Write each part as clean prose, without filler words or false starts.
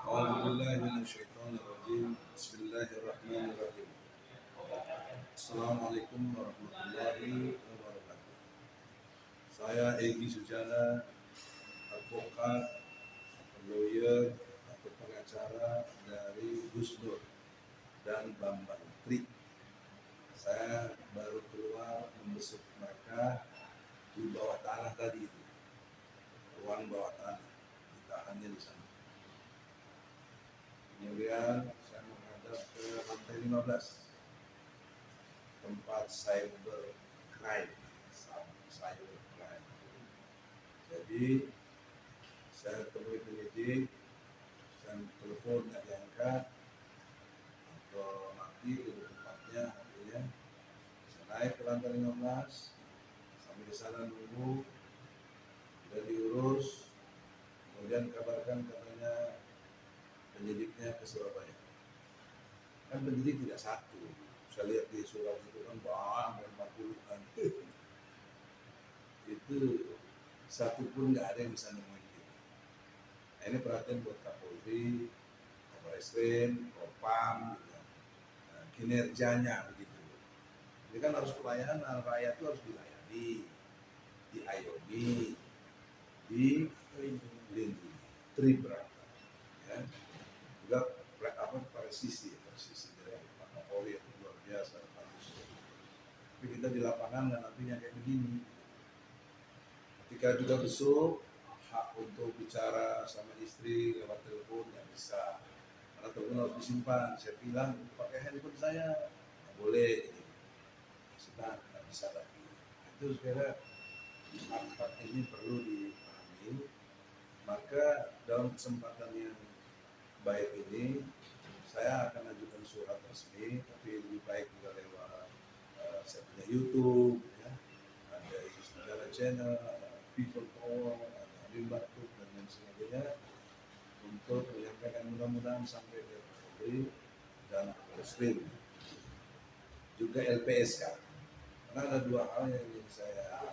A'udzubillahiminasyaitonirrajim. Bismillahirrahmanirrahim. Assalamualaikum warahmatullahi wabarakatuh. Saya Egy Sujana, advokat, lawyer, atau pengacara dari Gus Dur dan Bambang Tri. Saya baru keluar membesuk mereka di bawah tanah tadi itu, ruang bawah tanah, ditahannya di sana. Kemudian saya menghadap ke lantai 15, tempat cyber crime. Jadi saya temui penyidik, saya telepon nggak diangkat atau mati di tempatnya, akhirnya saya naik ke lantai 15, sampai di sana nunggu, sudah diurus, kemudian kabarkan katanya penyidiknya ke Surabaya. Kan penyidik tidak satu, saya lihat di surat itu kan banyak 40-an. Itu satu pun nggak ada yang bisa nemuin kita. Nah, ini perhatian buat Kapolri, Kapolreskrim, Propam, gitu. Nah, kinerjanya begitu. Ini kan harus pelayanan, rakyat itu harus dilayani, diayomi, dilindungi, tribrata. Ya. Juga presisi dari Pak Kapolri yang luar biasa, bagus. Tapi kita di lapangan nggak nantinya kayak begini. Ketika juga besok, hak untuk bicara sama istri lewat telepon nggak bisa, karena telepon harus disimpan. Saya bilang pakai handphone saya nggak boleh, sudah nggak bisa lagi. Itu sekarang hak ini perlu dipahami. Maka dalam kesempatan yang baik ini, saya akan ajukan surat resmi, tapi lebih baik juga lewat saya punya YouTube, ya, ada Instagram channel, ada People Power, ada Limbar Group dan lain sebagainya, untuk menyampaikan mudah-mudahan sampai ke Polri dan Polreskrim, juga LPSK. Karena ada dua hal yang ingin saya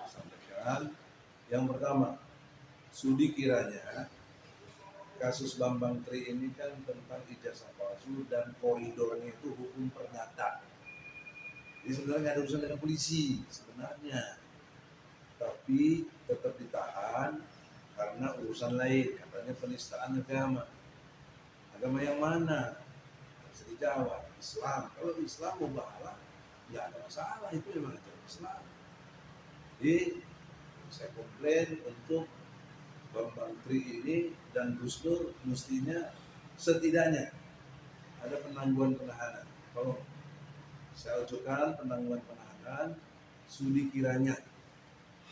sampaikan. Yang pertama, sudi kiranya kasus Bambang Tri ini kan tentang ijazah palsu dan koridornya itu hukum perdata. Jadi sebenarnya nggak ada urusan dengan polisi sebenarnya, tapi tetap ditahan karena urusan lain, katanya penistaan agama. Agama yang mana? Bisa dijawab, Islam. Kalau Islam mau bahala, ya ada masalah, itu memang ajaran Islam. Jadi saya komplain untuk Bambang Tri ini dan Gus Dur, mestinya setidaknya ada penangguhan penahanan. Kalau saya ajukan penangguhan penahanan, sudi kiranya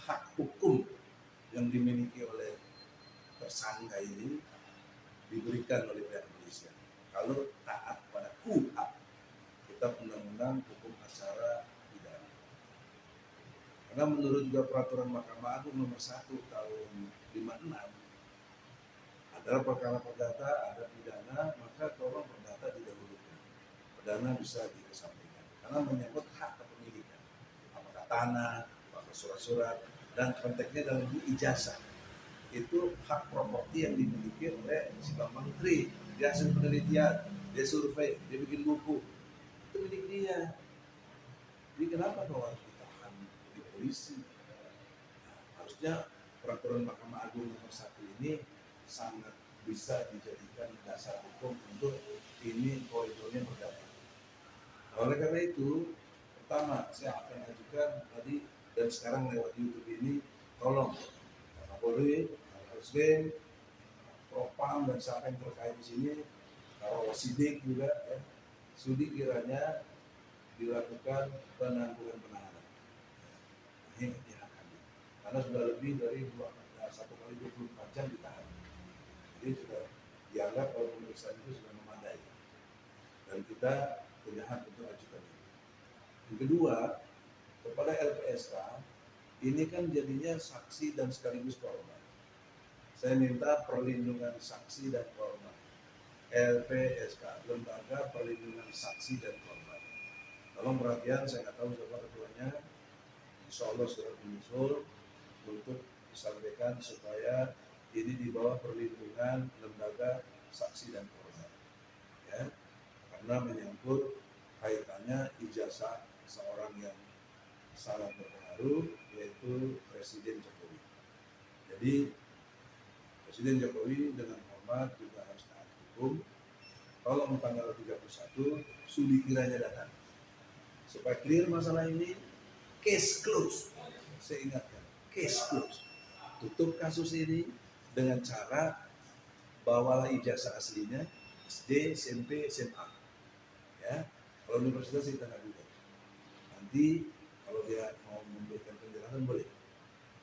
hak hukum yang dimiliki oleh tersangka ini diberikan oleh pihak kepolisian. Kalau taat pada KUHP, kita undang-undang hukum acara pidana. Karena menurut juga peraturan Mahkamah Agung nomor 1 tahun 56, adalah perkara perdata ada pidana, maka tolong perdata didahulukan. Pidana bisa dikesampingkan karena menyangkut hak kepemilikan, apakah tanah, apakah surat-surat, dan konteksnya dalam ijazah. Itu hak properti yang dimiliki oleh si Bambang Tri. Dia hasil penelitian, dia survei, dia bikin buku, itu milik dia. Jadi kenapa kau harus ditahan di polisi? Nah, harusnya peraturan Mahkamah Agung nomor 1 ini sangat bisa dijadikan dasar hukum untuk ini koridornya berdampak. Oleh karena itu, pertama saya akan ajukan tadi dan sekarang lewat YouTube ini, tolong Kapolri, Polreskrim, Propam dan siapa yang terkait di sini, kalau Sidik juga, ya, sudi kiranya dilakukan penangguhan penahanan. Ini akan, karena sudah lebih dari 1 kali 24 jam ditahan. Jadi sudah dianggap kalau pemeriksaan itu sudah memadai dan kita punya hak untuk ajukan ini. Yang kedua, kepada LPSK ini kan jadinya saksi dan sekaligus korban. Saya minta perlindungan saksi dan korban. LPSK, Lembaga Perlindungan Saksi dan Korban. Tolong perhatian, saya nggak tahu siapa ketuanya. Insya Allah sudah menyusul untuk disampaikan supaya ini di bawah perlindungan lembaga saksi dan korban, ya, karena menyangkut kaitannya ijazah seorang yang sangat berpengaruh, yaitu Presiden Jokowi. Jadi Presiden Jokowi dengan hormat juga harus taat hukum. Tolong tanggal 31 sudi kiranya datang supaya clear masalah ini. Case close. Saya ingatkan, case close. Tutup kasus ini dengan cara bawalah ijazah aslinya SD, SMP, SMA. Ya, kalau universitas kita nggak juga. Nanti kalau dia mau memberikan penjelasan boleh,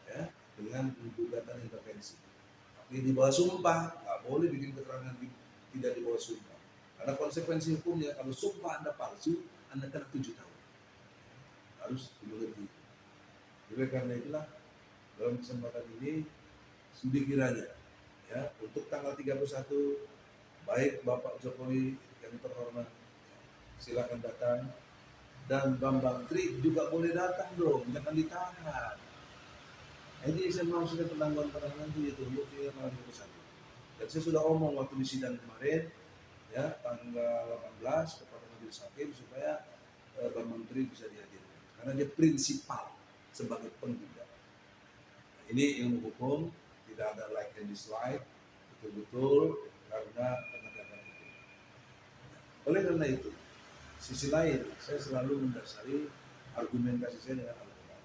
ya, dengan gugatan intervensi. Tapi di bawah sumpah nggak boleh bikin keterangan tidak di bawah sumpah. Karena konsekuensi hukumnya kalau sumpah Anda palsu, Anda kena 7 tahun. Harus dimengerti. Jadi karena itulah dalam kesempatan ini sudi kiranya, ya, untuk tanggal 31 baik Bapak Jokowi yang terhormat silakan datang, dan Bambang Tri juga boleh datang dong, jangan ditahan. Jadi saya maksudnya penangguhan itu bukti yang 31. Dan saya sudah omong waktu di sidang kemarin, ya, tanggal 18 kepada majelis hakim supaya Bambang Tri bisa dihadirkan karena dia prinsipal sebagai penggugat. Nah, ini ilmu hukum, tidak ada like and dislike, betul-betul karena penegakan hukum. Oleh karena itu, sisi lain saya selalu mendasari argumentasi saya dengan Al-Quran.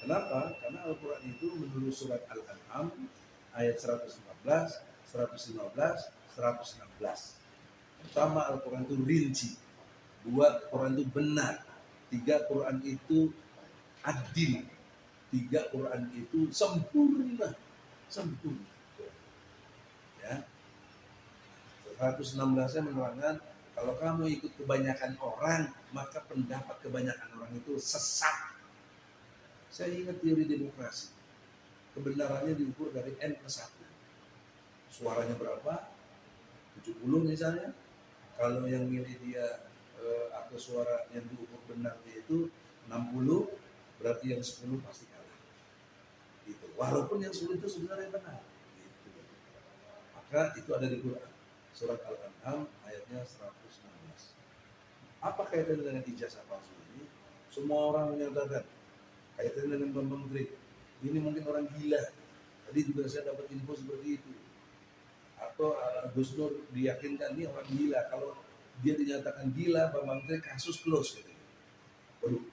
Kenapa? Karena Al-Quran itu menurut surat Al-An'am ayat 114, 115, 116. Pertama, Al-Quran itu rinci. Dua, Quran itu benar. Tiga, Quran itu adil. Tiga, Quran itu sempurna. Sempurna. Ya. 116-nya menerangkan kalau kamu ikut kebanyakan orang, maka pendapat kebanyakan orang itu sesat. Saya ingat teori demokrasi. Kebenarannya diukur dari N+1. Suaranya berapa? 70 misalnya. Kalau yang milih dia atau suara yang diukur benarnya itu 60, berarti yang 10 pasti kalah. Gitu. Walaupun yang 10 itu sebenarnya benar. Gitu. Maka itu ada di Quran. Surat Al-An'am ayatnya 116. Apa kaitannya dengan ijazah palsu ini? Semua orang menyatakan kaitannya dengan Bambang Tri. Ini mungkin orang gila. Tadi juga saya dapat info seperti itu. Atau Gus Nur diyakinkan ini orang gila. Kalau dia dinyatakan gila, Bambang Tri kasus close. Gitu. Waduh,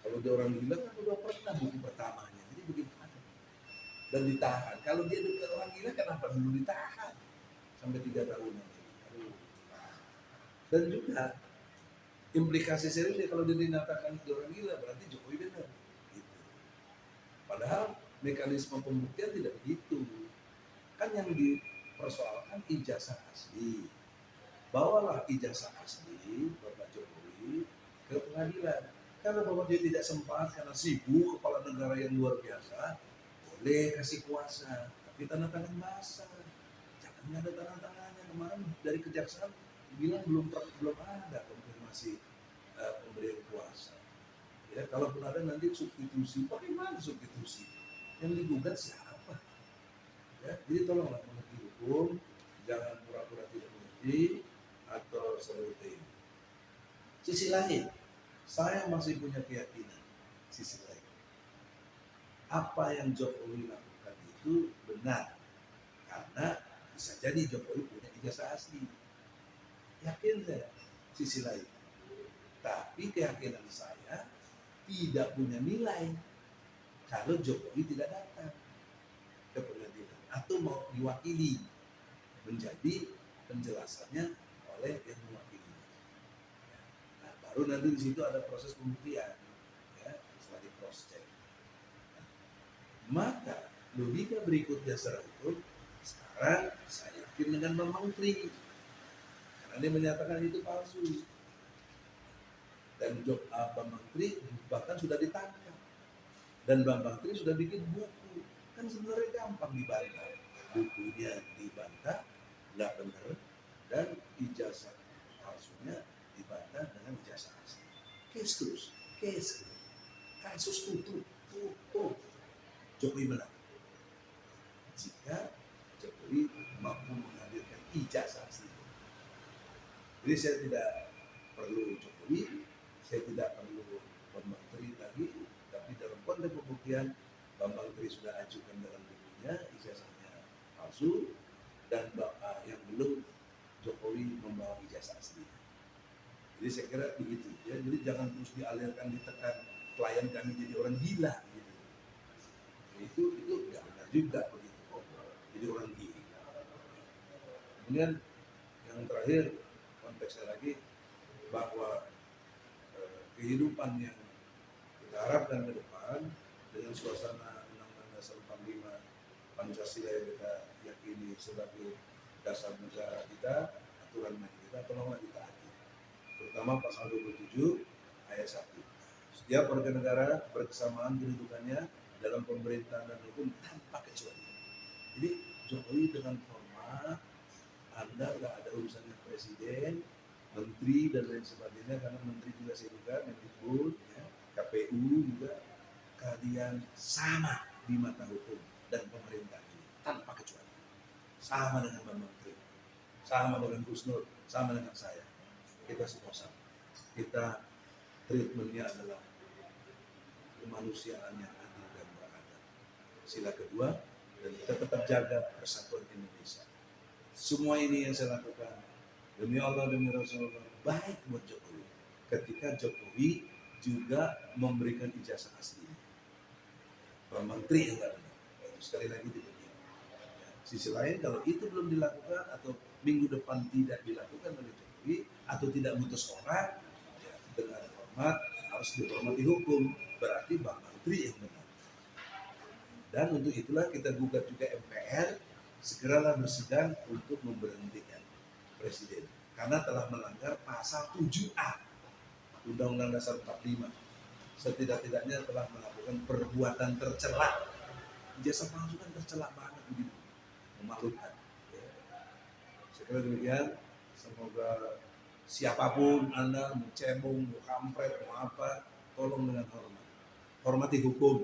kalau dia orang gila kan udah pernah bukti pertamanya. Jadi bagaimana? Dan ditahan. Kalau dia dekat orang gila, kenapa dulu ditahan? Sampai 3 tahun. Dan juga implikasi seriusnya kalau dia dinyatakan orang gila berarti Jokowi benar. Gitu. Padahal mekanisme pembuktian tidak begitu. Kan yang dipersoalkan ijazah asli. Bawalah ijazah asli Bapak Jokowi ke pengadilan. Karena Bapak dia tidak sempat karena sibuk kepala negara yang luar biasa, boleh kasih kuasa, tapi tanda tangan basah. Jangan ada tanda tangannya. Kemarin dari kejaksaan bilang belum ada konfirmasi pemberian kuasa. Ya, kalaupun ada nanti substitusi. Bagaimana substitusi? Yang digugat siapa? Ya, jadi tolonglah mengerti hukum, jangan pura-pura tidak mengerti atau seperti ini. Sisi lain, saya masih punya keyakinan. Sisi lain, apa yang Jokowi lakukan itu benar, karena bisa jadi Jokowi punya ijazah asli. Yakin saya. Sisi lain, tapi keyakinan saya tidak punya nilai kalau Jokowi tidak datang ke pengadilan atau mau diwakili menjadi penjelasannya oleh yang mewakili. Nah, baru nanti di situ ada proses pembuktian, ya, setelah di cross check. Nah, maka logika berikutnya secara hukum, sekarang saya yakin dengan Bambang Tri karena dia menyatakan itu palsu. Dan Bambang Tri bahkan sudah ditangkap dan Bambang Tri sudah bikin buku. Kan sebenarnya gampang dibantah, bukunya dibantah nggak benar dan ijazah palsunya dibantah dengan ijazah asli. Case close, kasus tutup. Jokowi menang jika Jokowi mampu menghadirkan ijazah asli. Jadi saya tidak perlu Jokowi, saya tidak perlu Bambang Tri lagi, tapi dalam konteks pembuktian Bambang Tri sudah ajukan dalam bukunya ijazahnya palsu, dan yang belum Jokowi membawa ijazah asli. Jadi saya kira begitu ya. Jadi jangan terus dialirkan, ditekan klien kami jadi orang gila gitu. Itu nggak benar juga begitu. Jadi orang gila. Kemudian yang terakhir konteksnya lagi bahwa kehidupan yang kita harapkan ke depan dengan suasana Undang-Undang Dasar 45 Pancasila yang kita yakini sebagai dasar negara kita, aturan main kita, tolonglah ditaati. Terutama pasal 27 ayat 1. Setiap warga negara berkesamaan kedudukannya dalam pemerintahan dan hukum tanpa kecuali. Jadi Jokowi dengan hormat, Anda nggak ada urusannya presiden, menteri dan lain sebagainya, karena menteri juga saya juga, Mendikbud, ya, KPU juga, kalian sama di mata hukum dan pemerintah ini tanpa kecuali. Sama dengan Bambang Tri, sama dengan Gus Nur, sama dengan saya. Kita semua sama. Kita treatmentnya adalah kemanusiaan yang adil dan beradab. Sila kedua, dan kita tetap jaga persatuan Indonesia. Semua ini yang saya lakukan demi Allah, demi Rasulullah, baik buat Jokowi. Ketika Jokowi juga memberikan ijazah asli, Bambang Tri yang enggak benar. Itu sekali lagi demikian. Sisi lain, kalau itu belum dilakukan atau minggu depan tidak dilakukan oleh Jokowi atau tidak mutus orang, ya, dengan hormat harus dihormati hukum. Berarti Bambang Tri yang benar. Dan untuk itulah kita gugat juga MPR, segeralah bersidang untuk memberhentikan presiden karena telah melanggar pasal 7A Undang-Undang Dasar 45. Setidak-tidaknya telah melakukan perbuatan tercela. Ijazah palsu kan tercela banget begitu, memalukan. Ya. Saya kira demikian. Semoga siapapun Anda, mau cebong, mau kampret, mau apa, tolong dengan hormat. Hormati hukum.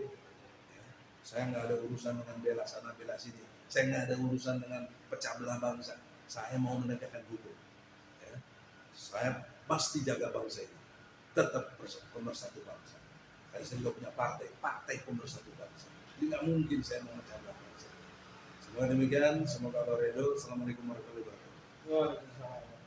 Ya. Saya nggak ada urusan dengan bela sana bela sini. Saya nggak ada urusan dengan pecah belah bangsa. Saya mau menegakkan hukum. Ya. Saya pasti jaga bangsa ini. Tetap pemersatu bangsa. Karena saya juga punya partai pemersatu bangsa. Jadi nggak mungkin saya memecah belah bangsa. Semoga demikian. Semoga Allah ridho. Assalamualaikum warahmatullahi wabarakatuh.